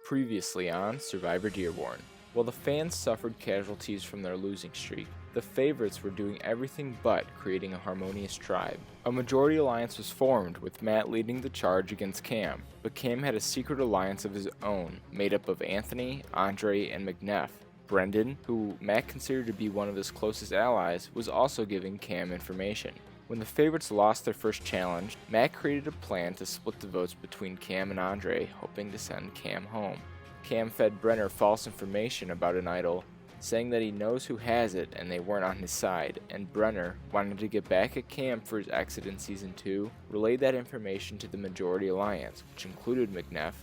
Previously on Survivor Dearborn. While the fans suffered casualties from their losing streak, the favorites were doing everything but creating a harmonious tribe. A majority alliance was formed, with Matt leading the charge against Cam, but Cam had a secret alliance of his own, made up of Anthony, Andre, and McNeff. Brendan, who Matt considered to be one of his closest allies, was also giving Cam information. When the favorites lost their first challenge, Matt created a plan to split the votes between Cam and Andre, hoping to send Cam home. Cam fed Brenner false information about an idol, saying that he knows who has it and they weren't on his side, and Brenner, wanting to get back at Cam for his exit in Season 2, relayed that information to the Majority Alliance, which included McNeff,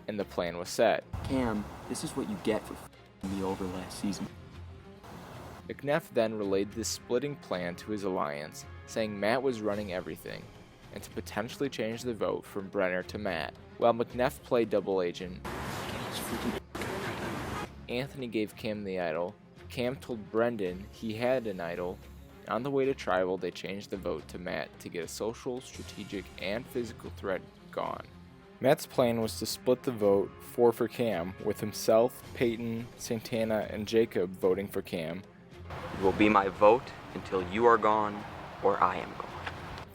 and the plan was set. Cam, this is what you get for f***ing me over last season. McNeff then relayed this splitting plan to his alliance, saying Matt was running everything, and to potentially change the vote from Brenner to Matt. While McNeff played double agent, Anthony gave Cam the idol. Cam told Brendan he had an idol. On the way to Tribal, they changed the vote to Matt to get a social, strategic, and physical threat gone. Matt's plan was to split the vote 4 for Cam, with himself, Peyton, Santana, and Jacob voting for Cam. It will be my vote until you are gone or I am gone.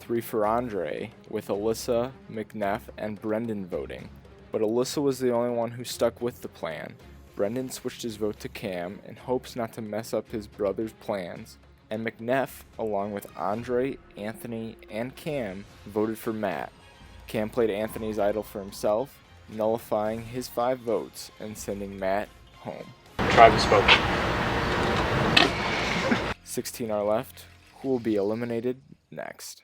3 for Andre, with Alyssa, McNeff, and Brendan voting. But Alyssa was the only one who stuck with the plan. Brendan switched his vote to Cam in hopes not to mess up his brother's plans, and McNeff, along with Andre, Anthony, and Cam, voted for Matt. Cam played Anthony's idol for himself, nullifying his 5 votes and sending Matt home. Tribe is spoken. 16 are left. Who will be eliminated next?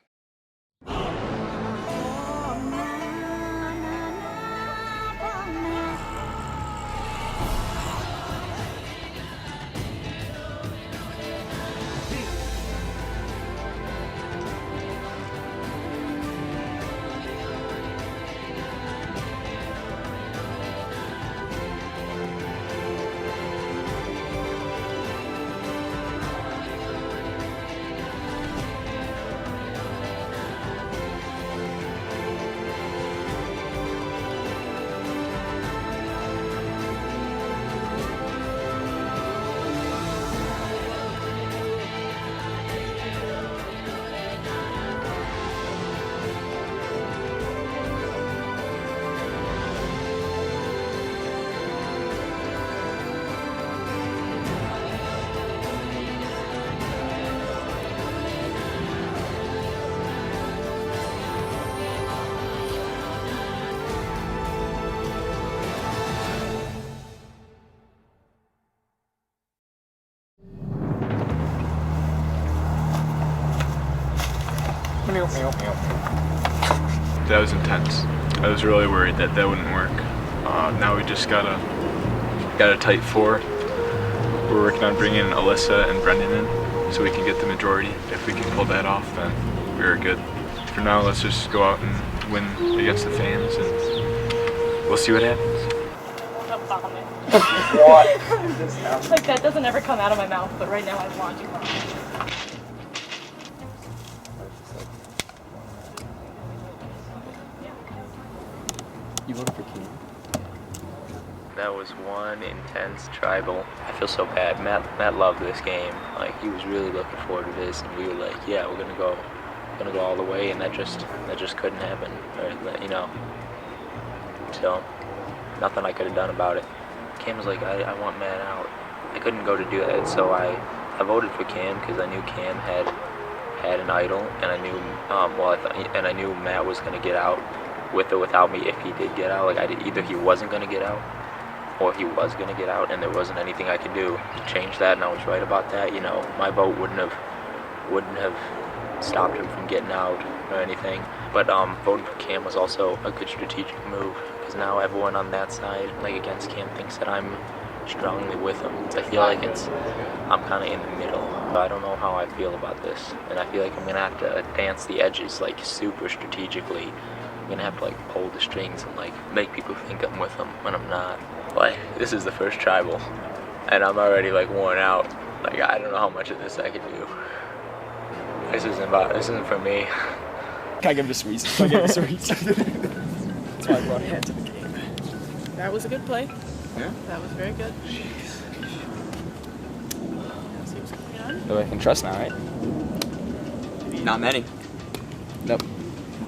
That was intense. I was really worried that wouldn't work. Now we just got a tight 4. We're working on bringing Alyssa and Brendan in so we can get the majority. If we can pull that off, then we're good. For now, let's just go out and win against the fans, and we'll see what happens. What? Like, that doesn't ever come out of my mouth, but right now I want to. You voted for Cam? That was one intense tribal. I feel so bad. Matt loved this game. Like, he was really looking forward to this, and we were like, yeah, we're gonna go all the way, and that just couldn't happen. Or, you know. So nothing I could have done about it. Cam was like, I want Matt out. I couldn't go to do that, so I voted for Cam because I knew Cam had an idol, and I knew I knew Matt was gonna get out with or without me if he did get out. Like, either he wasn't gonna get out or he was gonna get out, and there wasn't anything I could do to change that, and I was right about that. You know, my vote wouldn't have stopped him from getting out or anything. But voting for Cam was also a good strategic move, because now everyone on that side, like against Cam, thinks that I'm strongly with him. I feel like I'm kind of in the middle. I don't know how I feel about this, and I feel like I'm gonna have to dance the edges, like, super strategically. I'm gonna have to, like, pull the strings and, like, make people think I'm with them when I'm not. Like, this is the first tribal, and I'm already, like, worn out. Like, I don't know how much of this I can do. This isn't for me. Can I give this reason? That's why I brought Head to the game. That was a good play. Yeah. That was very good. Let's see what's going on. Nobody can trust now, right? Not many. Nope.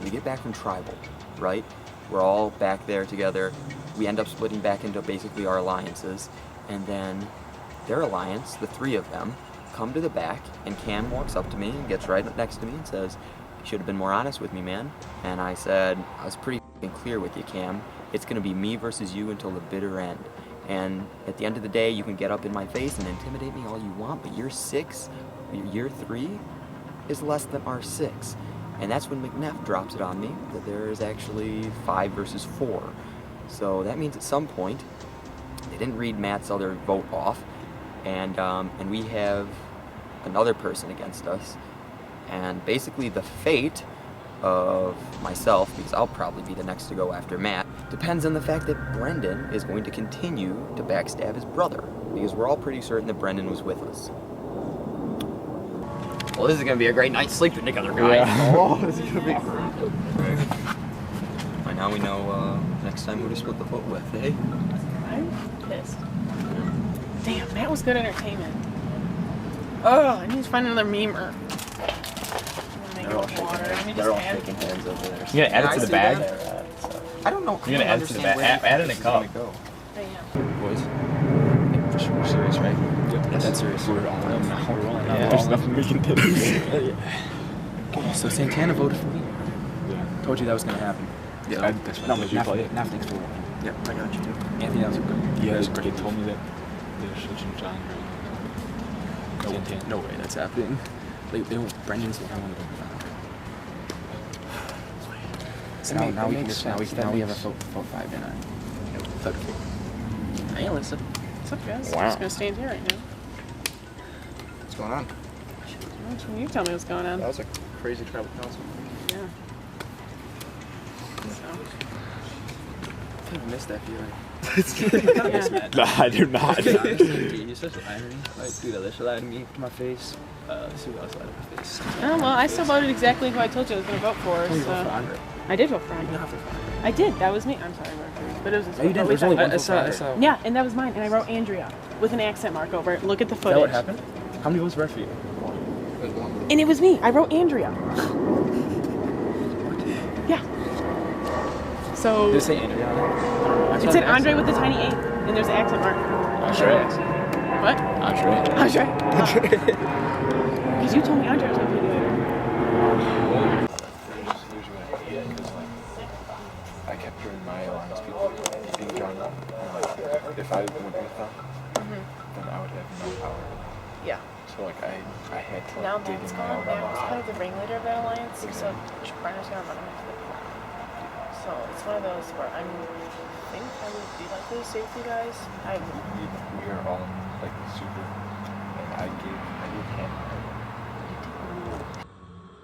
We get back from tribal, right? We're all back there together. We end up splitting back into basically our alliances, and then their alliance, the three of them, come to the back, and Cam walks up to me and gets right next to me and says, "You should have been more honest with me, man." And I said, "I was pretty clear with you, Cam. It's gonna be me versus you until the bitter end. And at the end of the day, you can get up in my face and intimidate me all you want, but your year 3 is less than our 6. And that's when McNeff drops it on me, that there is actually 5 versus 4. So that means at some point, they didn't read Matt's other vote off, and we have another person against us. And basically the fate of myself, because I'll probably be the next to go after Matt, depends on the fact that Brendan is going to continue to backstab his brother, because we're all pretty certain that Brendan was with us. Well, this is going to be a great night's sleeping together, guys. Yeah. Oh, this is going to be great. By now we know next time who to split the vote with, eh? I'm pissed. Damn, Matt was good entertainment. Oh, I need to find another memer. They're all shaking hands over there. You gonna add Yeah, it to I the see bag? that. I don't know. You're gonna add it to the bag. Add it in a cup. Boys, we're serious, right? Yep. That's serious. We're all in now. We're rolling now. There's nothing we can do. So Santana voted for me. Yeah. Told you that was gonna happen. Yeah, So, that's no, why but you play it. Nav thanks for winning. Yeah, I got you too. Anthony, that was good. Yeah, was they told me that they're switching John right now. Santana. No way, that's happening. Brendan's the one I want to go. So now we can just now we have a vote 5 and a. Hey, Alyssa. What's up, guys? Wow. I'm just gonna stand here right now. What's going on? You tell me what's going on. That was a crazy tribal council. Yeah. So. I kind of missed that feeling. Yeah. No, I do not. You're such an irony. Like, dude, Alicia lied to me to my face. Let's see what else lied to my face. Oh, well, I still voted exactly who I told you I was going to vote for. Oh, you So. voted for Andre. I did vote for Andre. You don't have to vote. I did. That was me. I'm sorry, Mark. But it was. No, you didn't. There's only one vote for Andre. Yeah, and that was mine. And I wrote Andrea with an accent mark over it. Look at the Is footage. that what happened? How many votes were for you? And it was me. I wrote Andrea. Yeah. So. Did it say Andrea on it? It said Andre with the tiny 8, and there's an accent mark. Andre. What? Andre. Because you told me Andre was going to be later. I kept hearing my alliance people being drawn up. And like, if I went with them, then I would have no power. Yeah. So like I had to Now like, dig Matt's in my gone. own Matt was kind alliance. of the ringleader of that alliance, so Brenner's going to run him into the corner. So it's one of those where I think I would be likely to stay with you guys. We are all like super, and I gave Cam.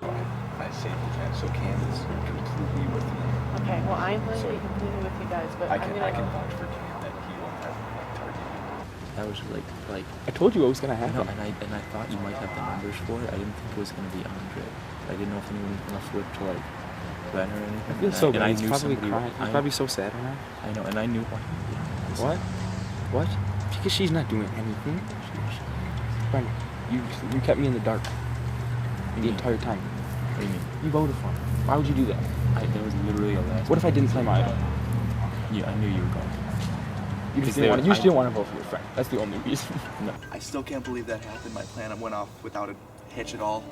I saved the Cam, so Cam is completely with me. Okay, well I'm going to be completely with you guys, but I I'm can going to. vouch for Cam that he won't have like target. That was like I told you what was gonna happen. no, and I thought you might have the numbers for it. I didn't think it was gonna be Andre. I didn't know if anyone was gonna flip to like Ben or anything. I feel so bad. I He's knew probably somebody- crying. He's probably so sad right now. I know, and I knew why. What? What? Because she's not doing anything. Brendan, you kept me in the dark the entire time. What do you mean? You voted for him. Why would you do that? That was literally a last. What if I didn't play my idol? Yeah, I knew you were going. You just didn't want to vote for your friend. That's the only reason. No. I still can't believe that happened. My plan went off without a hitch at all.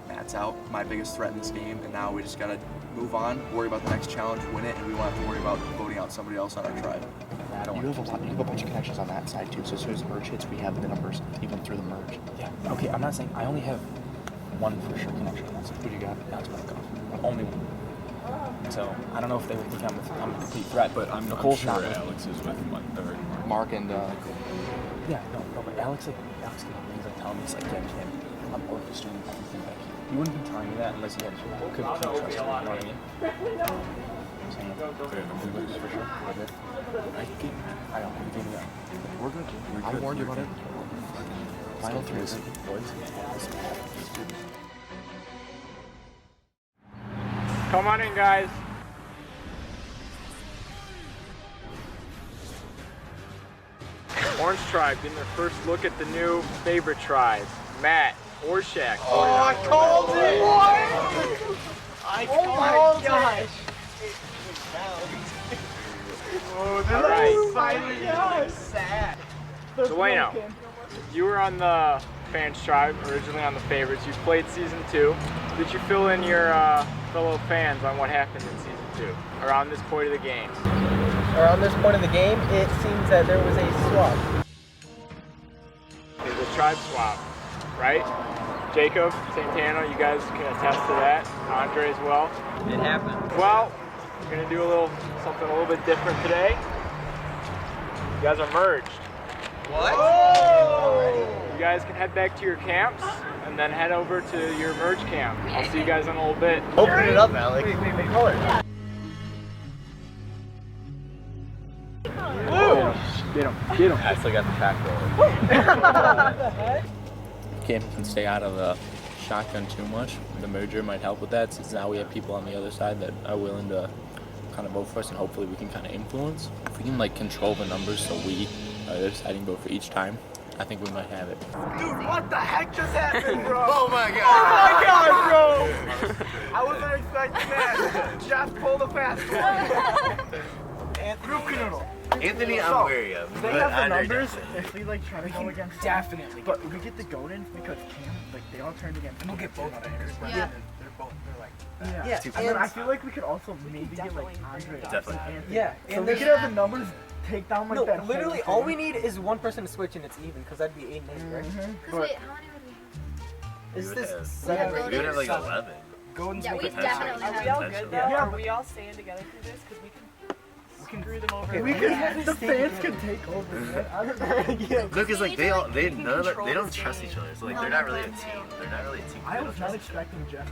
Matt's out, my biggest threat in this game, and now we just gotta move on, worry about the next challenge, win it, and we won't have to worry about voting out somebody else on our tribe. You have a bunch of connections on that side too, so as soon as the merge hits, we have the numbers even through the merge. Yeah. Okay, I'm not saying I only have one for sure connection. That's Who do you got? That's Michael. Only one. So I don't know if they would think I'm a complete threat, but I'm Nicole's sure not with me. Alex is with Mark and Yeah, no, but Alex came up and he's like telling me, he's like, yeah, Kim, I'm orchestrating everything back here. You wouldn't be telling me that unless you had complete trust in me, you know what I mean? I'm saying, for sure, we're good. I don't, we gave me up. We're good. I warned you about it. Final threes, boys. Come on in, guys. Orange Tribe getting their first look at the new favorite tribe. Matt, Orshak. Oh, I called it! Oh my gosh! All right. Finally sad. Delano, you were on the Fans Tribe, originally on the favorites. You played season 2. Did you fill in your fellow fans on what happened in season 2? Around this point of the game? Around this point of the game, it seems that there was a swap. There's a tribe swap, right? Jacob, Santana, you guys can attest to that. Andre as well. It happened. Well, we're gonna do something a little bit different today. You guys are merged. What? Oh! You guys can head back to your camps and then head over to your merge camp. I'll see you guys in a little bit. Open it up, Alex. Wait, color. Get him. I still got the track rolling. Kim can stay out of the shotgun too much. The merger might help with that, since now we have people on the other side that are willing to kind of vote for us, and hopefully we can kind of influence. If we can like control the numbers so we are the deciding vote for each time, I think we might have it. Dude, what the heck just happened, bro? Oh my god! Oh my god, bro! I wasn't expecting that. Just pull the fast one. Group canoodle. Anthony, I'm wary of. They but have the Andre numbers doesn't. if we like try to go against them. Definitely. But we get the Godin because Cam, like they all turned against. We'll get both of them. Yeah. They're like. Yeah. Too And then I close. feel like we could also maybe get like Andre. Definitely. and Anthony. Yeah, So and we then- could have the numbers take down like No, that. literally, whole all we thing. need is one person to switch and it's even, because that'd be 8 and 8, right? Because wait, how many would we Is this have? 7? We would have like 11. Golden's Yeah, we making definitely Are have. we all good though? Yeah, Are but- we all staying together through this? Because we can screw them over. We could. The fans can take over. Man. I don't know. Yeah. Lucas, like, they can don't control this trust game. each other, so like, No, they're not no, really a no. team. They're not really a team. I They was don't not trust each other. expecting Jeff.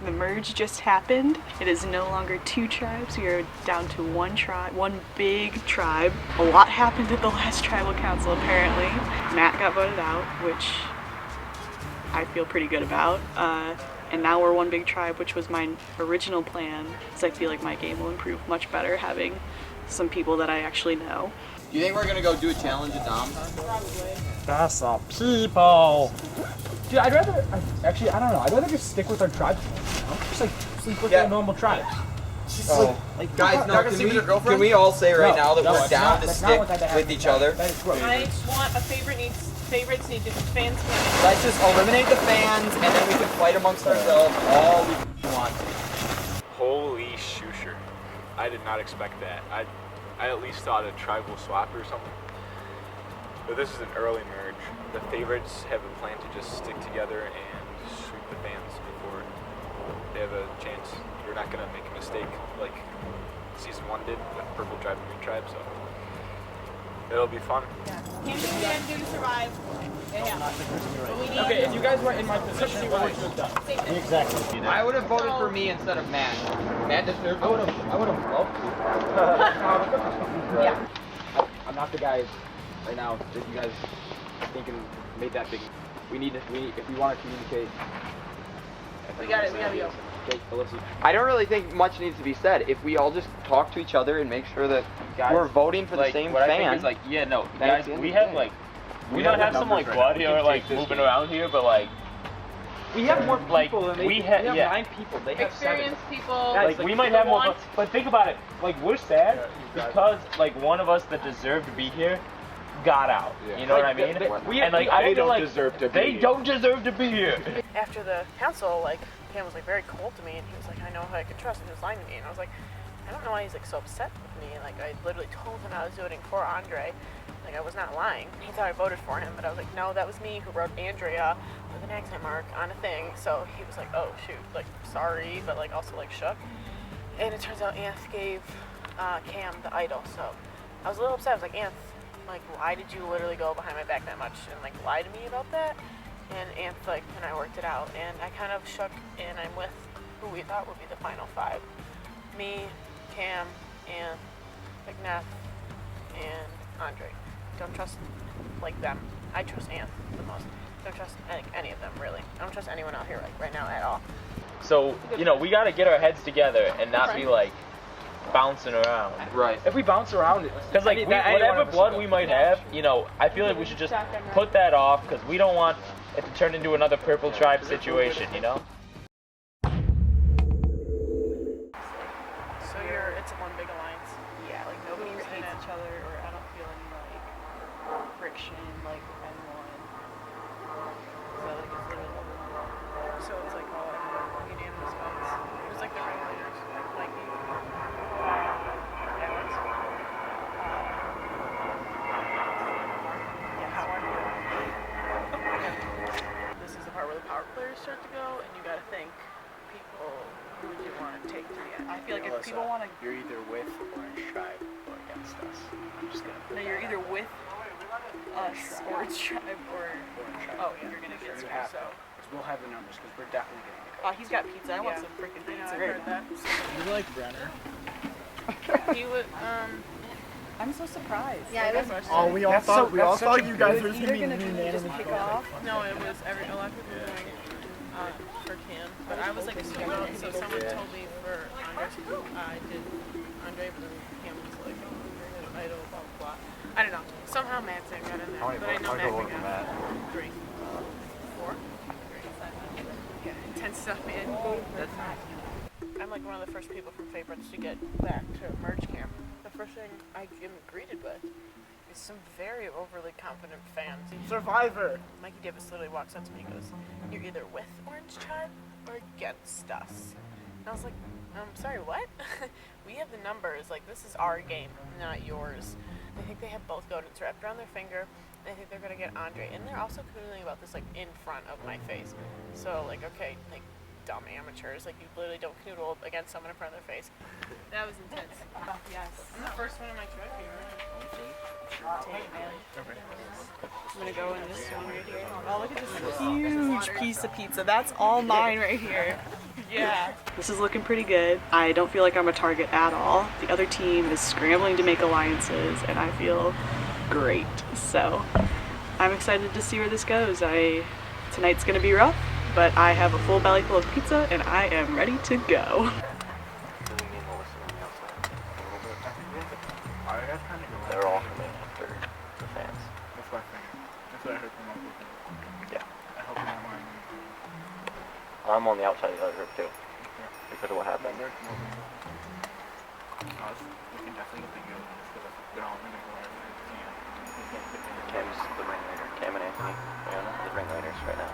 The merge just happened. It is no longer 2 tribes. We are down to 1 tribe, 1 big tribe. A lot happened at the last tribal council apparently. Matt got voted out, which I feel pretty good about. And now we're 1 big tribe, which was my original plan, because I feel like my game will improve much better having some people that I actually know. Do you think we're gonna go do a challenge at Dom? That's a people. Dude, I'd rather. Actually, I don't know. I'd rather just stick with our tribe. You know? Just like sleep with our normal tribes. Guys, no, can we all say right now that no, we're that's down not- to that's not stick what that with happens. each other? That is gross. I want a favorites need to fans can. Let's just eliminate the fans and then we can fight amongst ourselves all we want. Holy shoosher. I did not expect that. I at least thought a tribe will swap or something. But this is an early merge. The favorites have a plan to just stick together and sweep the fans before they have a chance. We're not going to make a mistake like season 1 did with Purple Tribe and Green Tribe, so it'll be fun. Can't do stand, do to survive. Yeah. Okay, if you guys were in my position, you would have done. Exactly. I would have voted for me instead of Matt. Matt deserved I would have loved to. Yeah. I'm not the guy right now that you guys thinking made that big. We need if we want to communicate. We gotta go. Okay, Alyssa. I don't really think much needs to be said. If we all just talk to each other and make sure that we're voting for the same what fan. I think is like, yeah, no, then guys, it's the end we of the have day. like, we might have some like blood here, like moving around here, but like, We have more like, people than they we do. have- We have yeah. 9 people. They have 7. Experienced people. like we might have more, but think about it, like we're sad because like one of us that deserved to be here got out. You know what I mean? And like I feel like they don't deserve to be here. After the council, like Cam was like very cold to me, and he was like, I know who I could trust, and he was lying to me, and I was like, I don't know why he's like so upset with me. And like I literally told him I was voting for Andre. Like I was not lying. He thought I voted for him, but I was like, no, that was me who wrote Andrea with an accent mark on a thing. So he was like, oh shoot, like sorry, but like also like shook. And it turns out Anth gave Cam the idol, so I was a little upset. I was like, Anth, like why did you literally go behind my back that much and like lie to me about that? And Anth like and I worked it out, and I kind of shook, and I'm with who we thought would be the final 5. Me, Cam, and McNath, and Andre. Don't trust like them. I trust Anth the most. Don't trust any of them really. I don't trust anyone out here right now at all. So, you know, we gotta get our heads together and not be like, bouncing around. Right. If we bounce around it, Because like whatever blood we might have, you know, I feel like we should just put that off because we don't want it to turn into another purple tribe situation, you know? So it's one big alliance. Yeah, like nobody hates each other, or I don't feel any like friction like with anyone. So like it's literally So it's like all unanimous votes. It was like the regulators, like Mikey, Alex, Howard. This is the part where the power players start to go, and you got to think people who would you want to take to the end. I feel like if people want to, you're either with Orange Tribe or against us. I'm just gonna. no, you're either with us, Orange Tribe, or oh, yeah, you're gonna get You screwed. have So. because we'll have the numbers because we're definitely getting the coach. He's got pizza. I want some freaking pizza. I heard that. You like Brenner? He would, I'm so surprised. Yeah, it was. Oh, we all thought you guys were either gonna be just pick off. No, it was a lot of people were doing for Cam, but I was like super out, so someone told me for Andre, I did Andre, but then Cam was like idol, blah blah blah. I don't know. Somehow Madsen got in there, but I know Matt got 3, 4, 3. Yeah, intense stuff, man. I'm like one of the first people from favorites to get back to merge camp. The first thing I am greeted with is some very overly confident fans. Survivor. Mikey Davis literally walks up to me and goes, "You're either with Orange Tribe or against us." And I was like, sorry, what? We have the numbers. Like, this is our game, not yours. They think they have both Godins wrapped around their finger. They think they're gonna get Andre, and they're also canoodling about this like in front of my face. So like, okay, like dumb amateurs. Like, you literally don't canoodle against someone in front of their face. That was intense. Yes. I'm the first one in my tribe here. I'm gonna go in this one right here. Oh, look at this huge piece of pizza. That's all mine right here. Yeah. This is looking pretty good. I don't feel like I'm a target at all. The other team is scrambling to make alliances, and I feel great. So I'm excited to see where this goes. Tonight's gonna be rough, but I have a full belly full of pizza, and I am ready to go. They're all coming after the fans. That's what I figured. That's what I heard from other people. Yeah. I hope you're not lying. I'm on the outside of the other group too. Because of what happened. We can definitely get the good ones because they're all gonna go out there. Cam's the ringleader. Cam and Anthony, they're the ringleaders right now.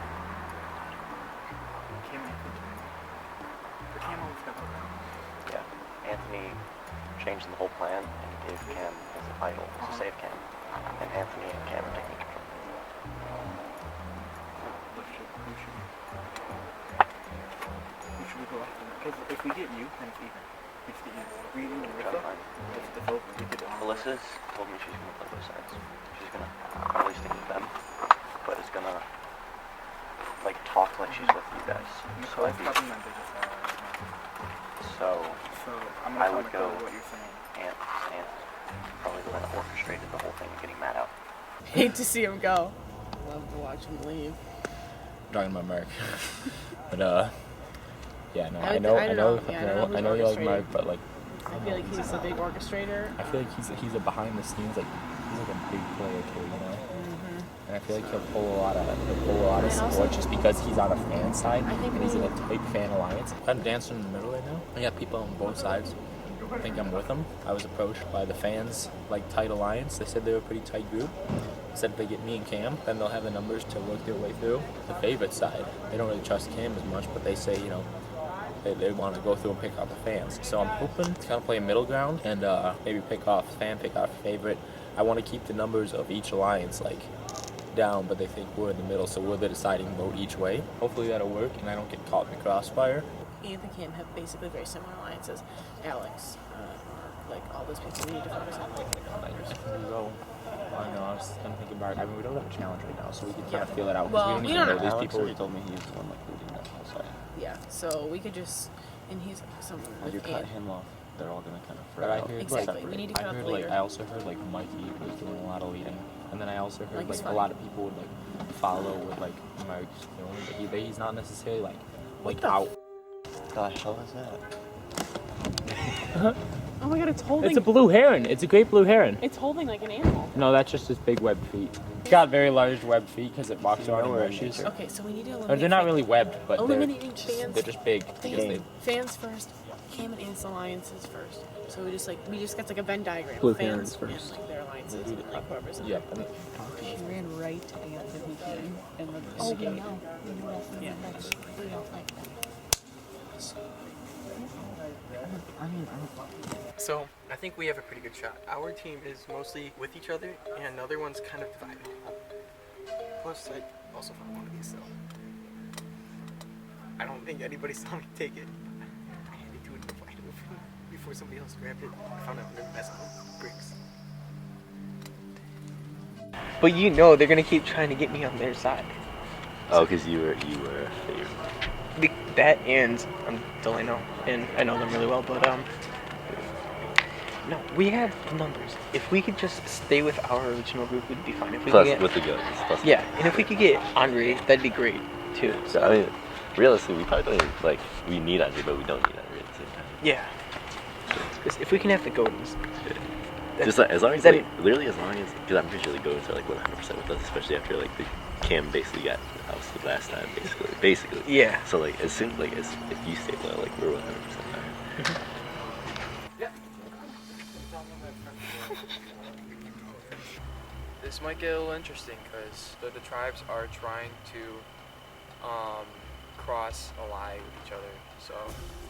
Cam always got the round. Yeah. Anthony changed the whole plan and gave Cam as a idol to save Cam. And Anthony and Cam are taking control. Who should we go after? Because if we get you, then it's even. If we get you, we need to vote. We could. Alyssa's told me she's gonna play both sides. She's gonna probably stick with them, but is gonna like talk like she's with you guys. So I'd be, so I would go Ant probably the one that orchestrated the whole thing and getting Matt out. Hate to see him go. Love to watch him leave. I'm talking about Mark. But yeah, no, I I know you like orchestrating. Mark, but like I feel like he's a big orchestrator. I feel like he's a behind the scenes like he's like a big player too, you know. And I feel like he'll pull a lot of support just because he's on a fan side and he's in a tight fan alliance. I'm dancing in the middle right now. I got people on both sides. I think I'm with them. I was approached by the fans, like tight alliance. They said they were a pretty tight group. Said if they get me and Cam, then they'll have the numbers to work their way through. The favorite side, they don't really trust Cam as much, but they say, you know, they want to go through and pick out the fans. So I'm hoping to kind of play a middle ground and maybe pick off favorite. I want to keep the numbers of each alliance like down, but they think we're in the middle, so we're the deciding vote each way. Hopefully that'll work and I don't get caught in the crossfire. Ian and Cam have basically very similar alliances. Alex, like all those people, we need to focus on like I know, I was kind of thinking about it. I mean, we don't have a challenge right now, so we can kind of feel it out. Well, we don't even know these Alex people. already told me he was the one like leading that whole side. Yeah, so we could just, and he's someone If you with cut Ian. him off, they're all gonna kind of But I heard Exactly, we need to cut off the leader. I also heard like Mikey was doing a lot of leading, and then I also heard Mikey's like fine. a lot of people would like follow with like Mark's doing, but he's not necessarily like out. The hell is that? Oh my god, it's holding. It's a blue heron. It's a great blue heron. It's holding like an animal. No, that's just its big webbed feet. It's got very large webbed feet because it walks around in marshes. Okay, so we need to eliminate. Or they're not really webbed, but eliminating fans. they're just big. Fans first. Cam and Ants alliances first. So we just got like a Venn diagram. Blue fans herons first. And, like their alliances. And, like whoever's in Yep. there. She ran right to Anthony King and the Oh, gate. no. Yeah. We don't like that. So, I think we have a pretty good shot. Our team is mostly with each other, and another one's kind of divided. Plus, I also found one of these, so I don't think anybody saw me take it. I had to do it before somebody else grabbed it. I found out they're messing with bricks. But you know they're gonna keep trying to get me on their side. Oh, because you were a favorite. That and Delano, and I know them really well, but no, we have numbers. If we could just stay with our original group, we'd be fine. If we Plus, could get, with the guns. Plus yeah, and if we could get Andre, that'd be great too. So, I mean, realistically, we probably don't even, we need Andre, but we don't need Andre at the same time. Yeah. Because if we can have the Godins, Just as long as, literally as long as, because I'm pretty sure the Godins are 100% with us, especially after the Cam basically got ousted last time, basically. Yeah. So as soon as if you stay low, we're 100% there. This might get a little interesting because the tribes are trying to cross ally with each other. So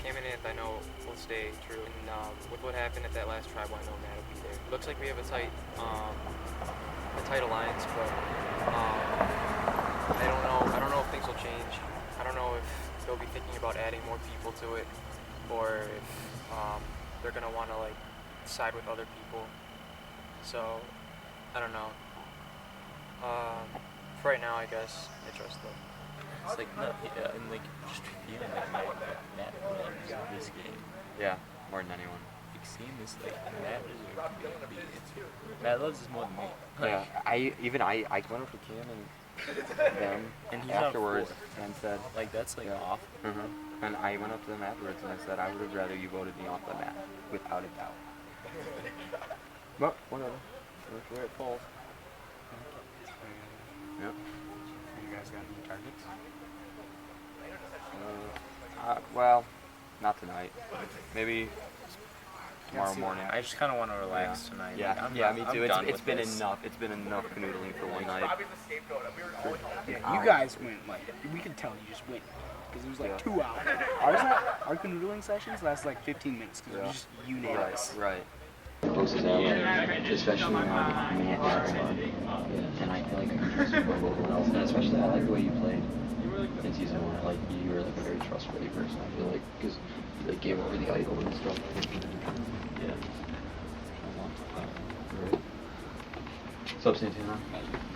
Cam and Anth, I know, will stay true. And with what happened at that last tribe, I know Matt will be there. Looks like we have a tight alliance, but I don't know. I don't know if things will change. I don't know if they'll be thinking about adding more people to it, or if they're gonna want to side with other people. So I don't know. For right now, I guess I trust them. It's and just feeling Matt wins this game. Yeah, more than anyone. Seeing this, Matt deserves to be able to beat it. Matt loves this more than me. Yeah, I went up to Cam and them and he's afterwards and said, that's off. Mm-hmm. And I went up to them afterwards and I said, I would have rather you voted me off the map, without a doubt. But whatever, that's where it falls. Yep. You guys got any targets? Well, not tonight. Maybe tomorrow morning. I just kind of want to relax tonight. Yeah, me too. It's been enough. It's been enough canoodling for one night. Yeah, you guys went we could tell you just went because it was 2 hours. Our canoodling sessions last 15 minutes because it was just unanimous. Right. Closest ally, especially me and Matt's fun. And I feel like I can trust you above everyone else. And especially I like the way you played in season 1. You were a very trustworthy person, I feel like, because you gave over the idol and stuff. Yeah. Right. What's up, Santana?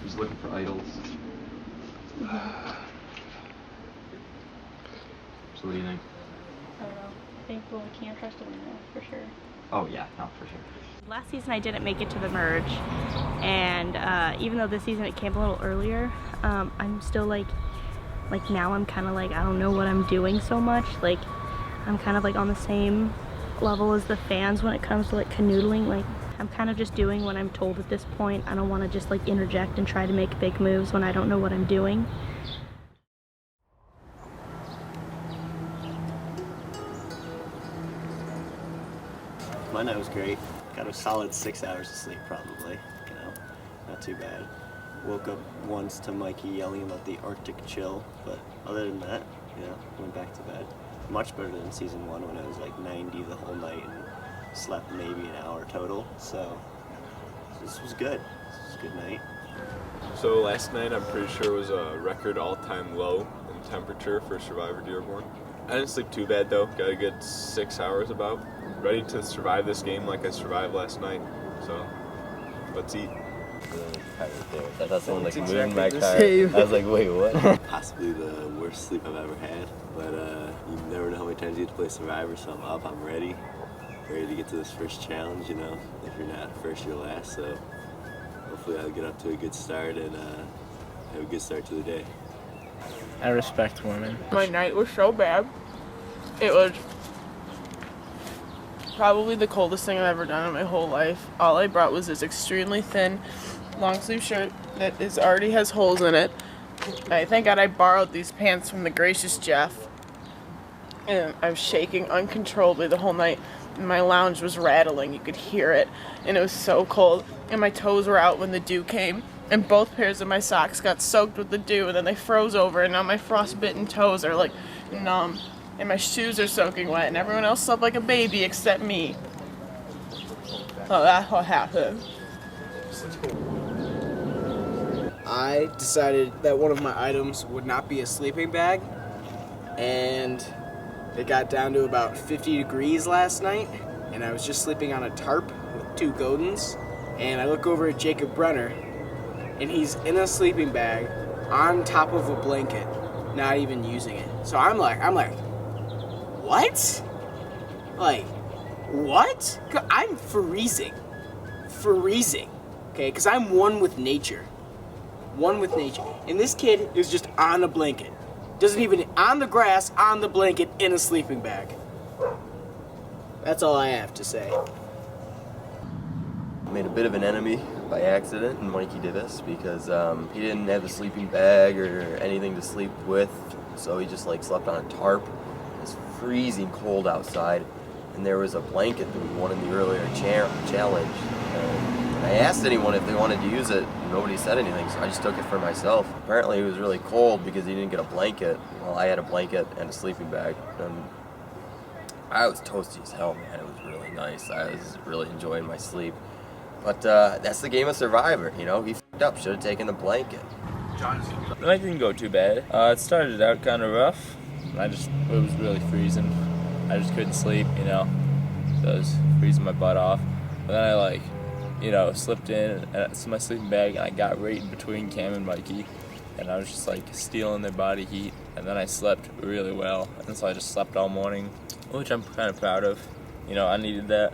Who's looking for idols? So what do you think? I don't know. I think we can't trust him now, for sure. Oh yeah, no, for sure. Last season I didn't make it to the merge, and even though this season it came a little earlier, I'm still now I'm kind of I don't know what I'm doing so much. I'm kind of on the same level as the fans when it comes to canoodling. I'm kind of just doing what I'm told at this point. I don't want to just interject and try to make big moves when I don't know what I'm doing. My night was great. Got a solid 6 hours of sleep probably, not too bad. Woke up once to Mikey yelling about the Arctic chill, but other than that, went back to bed. Much better than season 1 when I was 90 the whole night and slept maybe an hour total, so this was good. This was a good night. So last night I'm pretty sure was a record all-time low in temperature for Survivor Dearborn. I didn't sleep too bad though, got a good 6 hours about. Ready to survive this game like I survived last night, so let's eat. That's someone moving my car. I was like, wait, what? Possibly the worst sleep I've ever had, but you never know how many times you get to play Survivor, so I'm up, I'm ready to get to this first challenge, If you're not first, you're last, so hopefully I'll get up to a good start and have a good start to the day. I respect women. My night was so bad. It was Probably the coldest thing I've ever done in my whole life. All I brought was this extremely thin long sleeve shirt that already has holes in it. Thank God I borrowed these pants from the gracious Jeff. And I was shaking uncontrollably the whole night. And my lounge was rattling. You could hear it. And it was so cold. And my toes were out when the dew came. And both pairs of my socks got soaked with the dew. And then they froze over. And now my frostbitten toes are like numb. And my shoes are soaking wet. And everyone else slept like a baby except me. So that's what happened. I decided that one of my items would not be a sleeping bag, and it got down to about 50 degrees last night, and I was just sleeping on a tarp with 2 Godins, and I look over at Jacob Brenner, and he's in a sleeping bag on top of a blanket, not even using it. So I'm like, what? Like, what? I'm freezing, okay, because I'm one with nature. And this kid is just on a blanket. Doesn't even, on the grass, on the blanket, in a sleeping bag. That's all I have to say. Made a bit of an enemy by accident in Mikey Davis because he didn't have a sleeping bag or anything to sleep with, so he just like slept on a tarp. It's freezing cold outside, and there was a blanket that we won in the earlier challenge. I asked anyone if they wanted to use it, and nobody said anything, so I just took it for myself. Apparently it was really cold because he didn't get a blanket. Well, I had a blanket and a sleeping bag, and I was toasty as hell, man. It was really nice. I was really enjoying my sleep. But that's the game of Survivor, you know? He f***ed up, should have taken the blanket. The night didn't go too bad. It started out kind of rough. It was really freezing. I just couldn't sleep, you know? So I was freezing my butt off. But then I slipped in my sleeping bag, and I got right in between Cam and Mikey, and I was just like stealing their body heat, and then I slept really well, and so I just slept all morning, which I'm kind of proud of. You know, I needed that.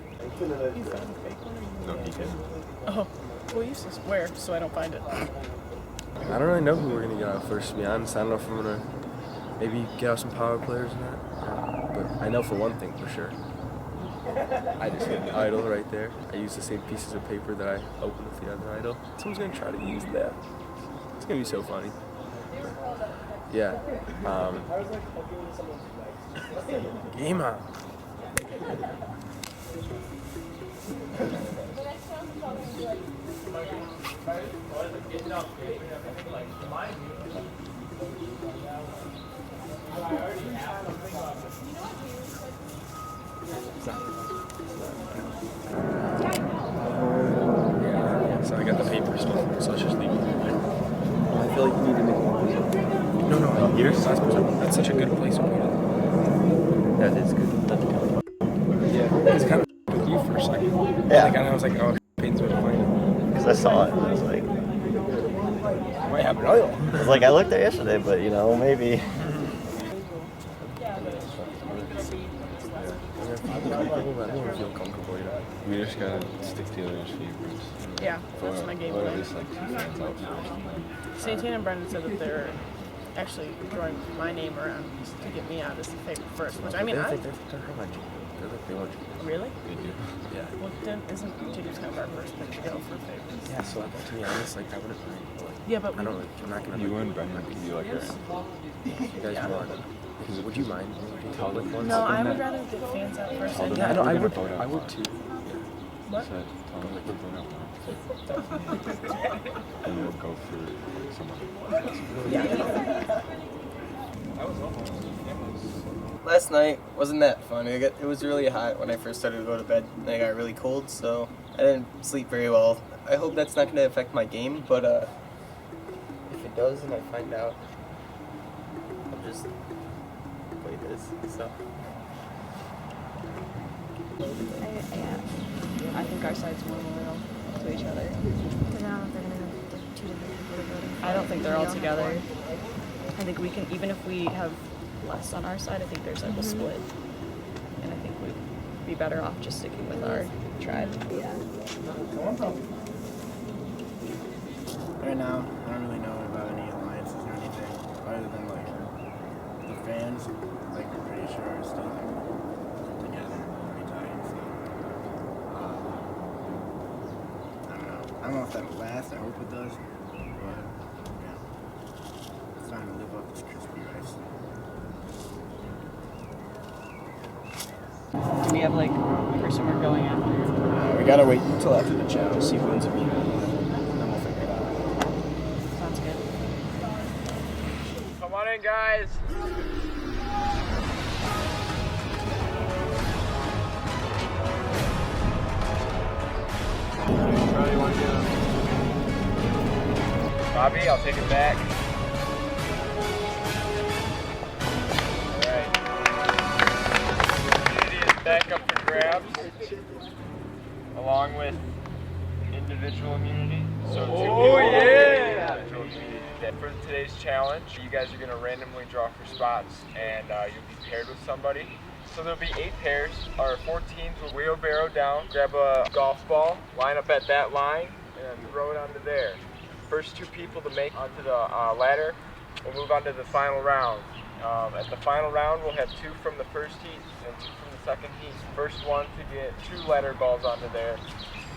No, he didn't. Oh, well, you just where, so I don't find it. I don't really know who we're gonna get out first, to be honest. I don't know if I'm gonna maybe get out some power players or not, but I know for one thing for sure. I just hit an idol right there. I used the same pieces of paper that I opened with the other idol. Someone's gonna try to use that. It's gonna be so funny. Yeah. Game on. So I got the paper stuff, so let's just leave it. I feel like you need to make one. No, here's that's such a good place to put it. That is good. Yeah, it's kind of with you for a second. Yeah. Like, and I was like, oh, Peyton's gonna find it. Because I saw it and I was like, might have an oil. I was like, I looked there yesterday, but you know, maybe. We just gotta stick together as favorites. Yeah, that's my game Or plan. at least like 2 fans out first. Santana and Brendan said that they're actually throwing my name around to get me out as the favorite first, which I mean, They're like, they want you. Really? They do. Yeah. Well, then isn't Jacob's kind of our first pick to go for favorites? Yeah, so like, to be honest, like I wouldn't mind. But, like, Yeah, but I don't. I'm not gonna. You and Brendan could be like Yes. You guys Yeah. want? Would you mind? No, I would rather get fans out first. And Yeah, no, I would. vote out I would too. What? So tell them like we're voting out and we'll go for someone. Last night wasn't that fun. It was really hot when I first started to go to bed, and I got really cold, so I didn't sleep very well. I hope that's not going to affect my game, but if it does and I find out, I'll just play this. So. I think our sides more loyal to each other. Because I don't know if they're going to have like 2 different people to vote in. I don't think they're all We together. have I think we can, even if we have less on our side, I think there's like a split. And I think we'd be better off just sticking with our tribe. Yeah. Right now, I don't really know about any alliances or anything, other than like the fans, like I'm pretty sure are still like together pretty tight. So I don't know if that'll last. I hope it does. But yeah, it's time to live up this crispy rice. Do we have like a person we're going after? We gotta wait until after the challenge, see who wins immunity. Then we'll figure it out. Sounds good. Come on in, guys. Charlie, you want to do it? Bobby, I'll take it back. Alright. Immunity is back up for grabs, along with individual immunity. So individual immunity. For today's challenge, you guys are going to randomly draw for spots, and you'll be paired with somebody. So there'll be 8 pairs, or 4 teams will wheelbarrow down, grab a golf ball, line up at that line, and throw it onto there. First 2 people to make onto the ladder will move on to the final round. At the final round, we'll have 2 from the first heat and 2 from the second heat. First one to get 2 ladder balls onto there